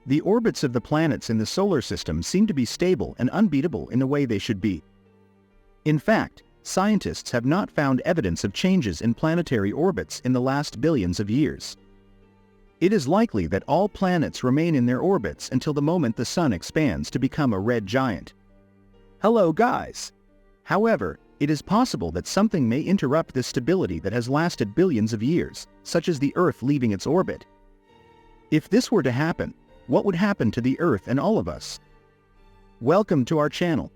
The orbits of the planets in the solar system seem to be stable and unbeatable in the way they should be. In fact, scientists have not found evidence of changes in planetary orbits in the last billions of years. It is likely that all planets remain in their orbits until the moment the Sun expands to become a red giant. Hello guys! However, it is possible that something may interrupt this stability that has lasted billions of years, such as the Earth leaving its orbit. If this were to happen, what would happen to the Earth and all of us? Welcome to our channel.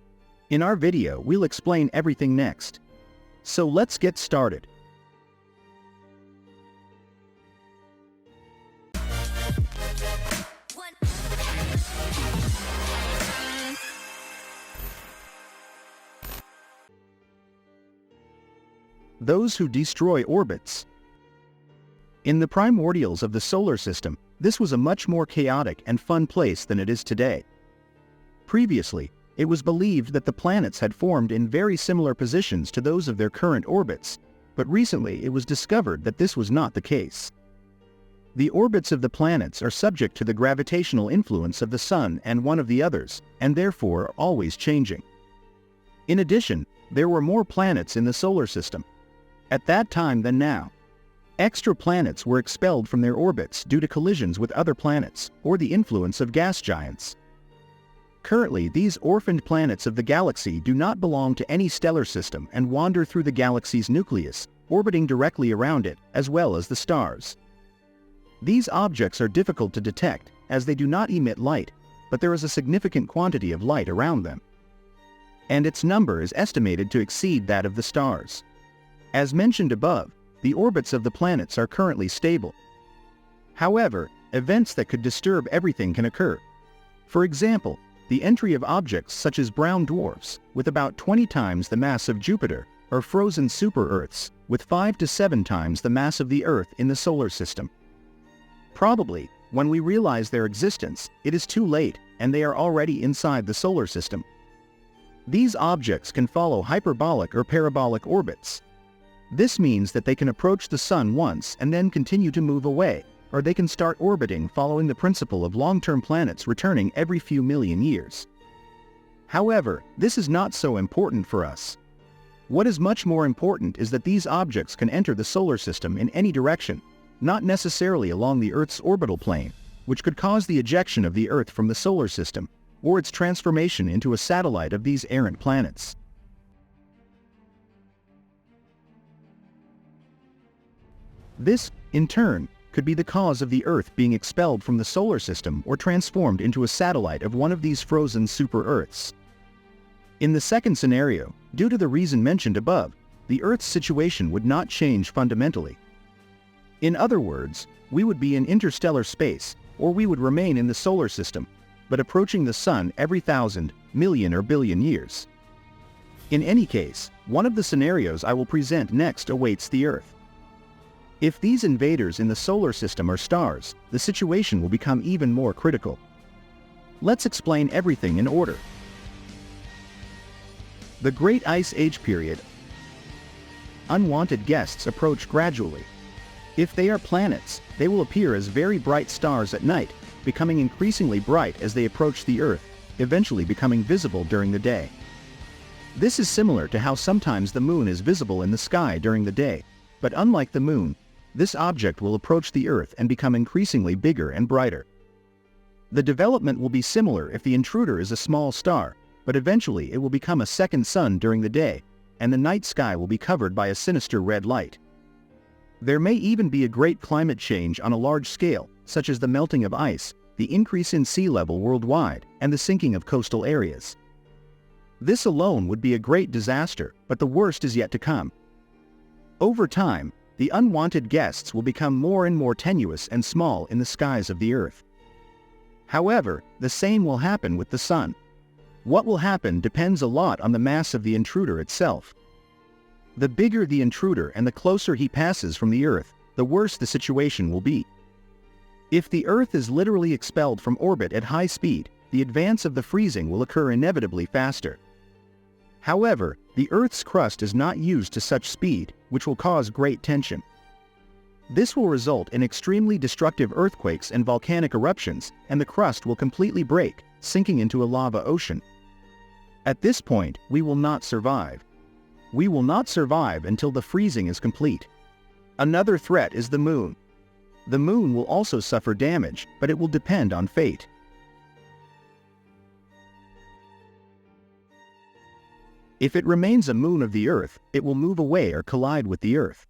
In our video, we'll explain everything next. So let's get started. Those who destroy orbits. In the primordials of the solar system, this was a much more chaotic and fun place than it is today. Previously, it was believed that the planets had formed in very similar positions to those of their current orbits, but recently it was discovered that this was not the case. The orbits of the planets are subject to the gravitational influence of the Sun and one of the others, and therefore are always changing. In addition, there were more planets in the solar system at that time than now. Extra planets were expelled from their orbits due to collisions with other planets or the influence of gas giants. Currently, these orphaned planets of the galaxy do not belong to any stellar system and wander through the galaxy's nucleus, orbiting directly around it, as well as the stars. These objects are difficult to detect as they do not emit light, but there is a significant quantity of light around them, and its number is estimated to exceed that of the stars. As mentioned above, the orbits of the planets are currently stable. However, events that could disturb everything can occur. For example, the entry of objects such as brown dwarfs, with about 20 times the mass of Jupiter, or frozen super-Earths, with 5 to 7 times the mass of the Earth in the solar system. Probably, when we realize their existence, it is too late, and they are already inside the solar system. These objects can follow hyperbolic or parabolic orbits. This means that they can approach the Sun once and then continue to move away, or they can start orbiting following the principle of long-term planets returning every few million years. However, this is not so important for us. What is much more important is that these objects can enter the solar system in any direction, not necessarily along the Earth's orbital plane, which could cause the ejection of the Earth from the solar system, or its transformation into a satellite of these errant planets. This, in turn, could be the cause of the Earth being expelled from the solar system or transformed into a satellite of one of these frozen super-Earths. In the second scenario, due to the reason mentioned above, the Earth's situation would not change fundamentally. In other words, we would be in interstellar space, or we would remain in the solar system, but approaching the Sun every 1,000, million or billion years. In any case, one of the scenarios I will present next awaits the Earth. If these invaders in the solar system are stars, the situation will become even more critical. Let's explain everything in order. The Great Ice Age period. Unwanted guests approach gradually. If they are planets, they will appear as very bright stars at night, becoming increasingly bright as they approach the Earth, eventually becoming visible during the day. This is similar to how sometimes the moon is visible in the sky during the day, but unlike the moon, this object will approach the Earth and become increasingly bigger and brighter. The development will be similar if the intruder is a small star, but eventually it will become a second sun during the day, and the night sky will be covered by a sinister red light. There may even be a great climate change on a large scale, such as the melting of ice, the increase in sea level worldwide, and the sinking of coastal areas. This alone would be a great disaster, but the worst is yet to come. Over time, the unwanted guests will become more and more tenuous and small in the skies of the Earth. However, the same will happen with the Sun. What will happen depends a lot on the mass of the intruder itself. The bigger the intruder and the closer he passes from the Earth, the worse the situation will be. If the Earth is literally expelled from orbit at high speed, the advance of the freezing will occur inevitably faster. However, the Earth's crust is not used to such speed, which will cause great tension. This will result in extremely destructive earthquakes and volcanic eruptions, and the crust will completely break, sinking into a lava ocean. At this point, we will not survive. We will not survive until the freezing is complete. Another threat is the moon. The moon will also suffer damage, but it will depend on fate. If it remains a moon of the Earth, it will move away or collide with the Earth.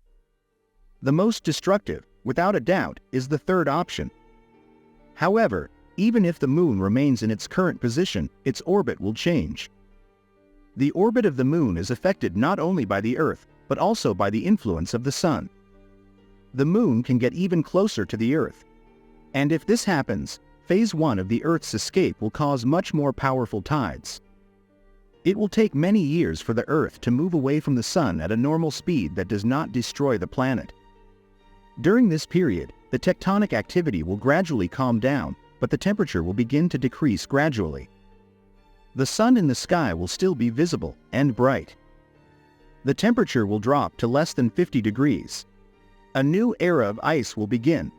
The most destructive, without a doubt, is the third option. However, even if the moon remains in its current position, its orbit will change. The orbit of the moon is affected not only by the Earth, but also by the influence of the sun. The moon can get even closer to the Earth. And if this happens, phase 1 of the Earth's escape will cause much more powerful tides. It will take many years for the Earth to move away from the sun at a normal speed that does not destroy the planet. During this period, the tectonic activity will gradually calm down, but the temperature will begin to decrease gradually. The sun in the sky will still be visible and bright. The temperature will drop to less than 50 degrees. A new era of ice will begin.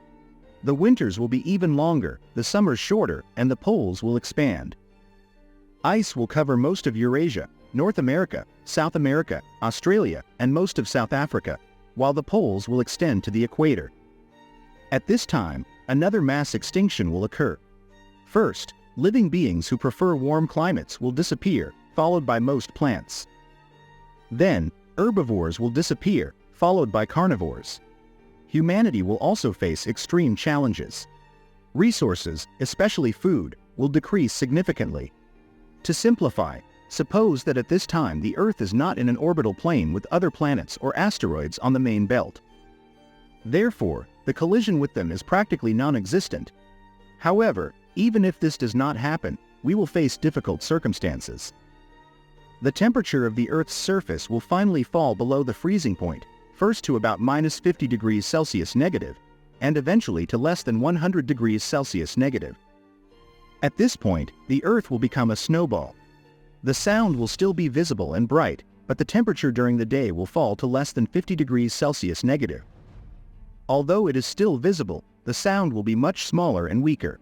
The winters will be even longer, the summers shorter, and the poles will expand. Ice will cover most of Eurasia, North America, South America, Australia, and most of South Africa, while the poles will extend to the equator. At this time, another mass extinction will occur. First, living beings who prefer warm climates will disappear, followed by most plants. Then, herbivores will disappear, followed by carnivores. Humanity will also face extreme challenges. Resources, especially food, will decrease significantly. To simplify, suppose that at this time the Earth is not in an orbital plane with other planets or asteroids on the main belt. Therefore, the collision with them is practically non-existent. However, even if this does not happen, we will face difficult circumstances. The temperature of the Earth's surface will finally fall below the freezing point, first to about -50 degrees Celsius negative, and eventually to less than 100 degrees Celsius negative. At this point, the Earth will become a snowball. The sound will still be visible and bright, but the temperature during the day will fall to less than 50 degrees Celsius negative. Although it is still visible, the sound will be much smaller and weaker.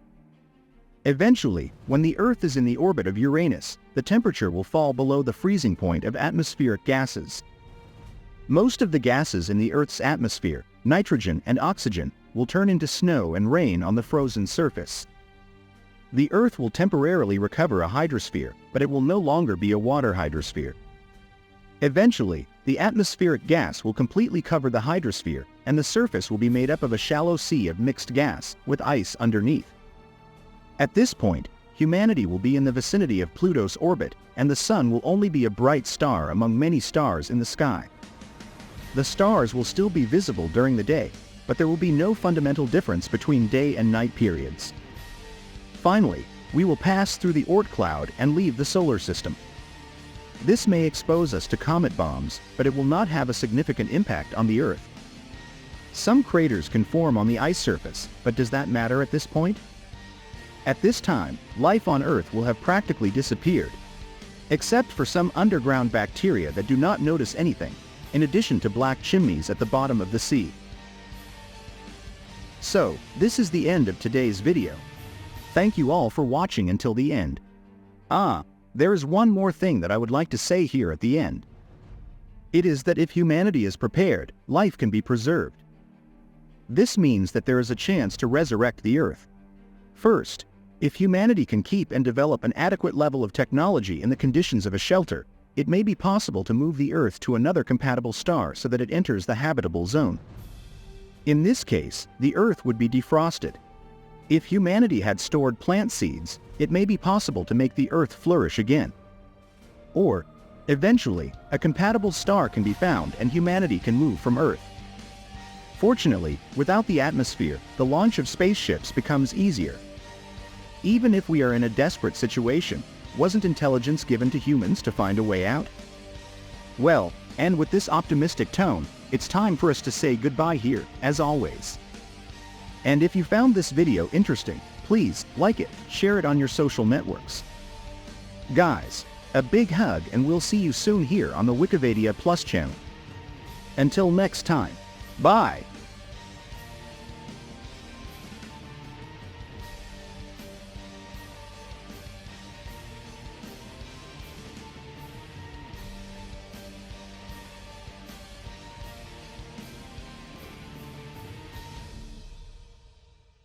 Eventually, when the Earth is in the orbit of Uranus, the temperature will fall below the freezing point of atmospheric gases. Most of the gases in the Earth's atmosphere, nitrogen and oxygen, will turn into snow and rain on the frozen surface. The Earth will temporarily recover a hydrosphere, but it will no longer be a water hydrosphere. Eventually, the atmospheric gas will completely cover the hydrosphere, and the surface will be made up of a shallow sea of mixed gas, with ice underneath. At this point, humanity will be in the vicinity of Pluto's orbit, and the Sun will only be a bright star among many stars in the sky. The stars will still be visible during the day, but there will be no fundamental difference between day and night periods. Finally, we will pass through the Oort cloud and leave the solar system. This may expose us to comet bombs, but it will not have a significant impact on the Earth. Some craters can form on the ice surface, but does that matter at this point? At this time, life on Earth will have practically disappeared, except for some underground bacteria that do not notice anything, in addition to black chimneys at the bottom of the sea. So, this is the end of today's video. Thank you all for watching until the end. There is one more thing that I would like to say here at the end. It is that if humanity is prepared, life can be preserved. This means that there is a chance to resurrect the Earth. First, if humanity can keep and develop an adequate level of technology in the conditions of a shelter, it may be possible to move the Earth to another compatible star so that it enters the habitable zone. In this case, the Earth would be defrosted. If humanity had stored plant seeds, it may be possible to make the Earth flourish again. Or, eventually, a compatible star can be found and humanity can move from Earth. Fortunately, without the atmosphere, the launch of spaceships becomes easier. Even if we are in a desperate situation, wasn't intelligence given to humans to find a way out? Well, and with this optimistic tone, it's time for us to say goodbye here, as always. And if you found this video interesting, please like it, share it on your social networks. Guys, a big hug and we'll see you soon here on the Wikivedia Plus channel. Until next time, bye!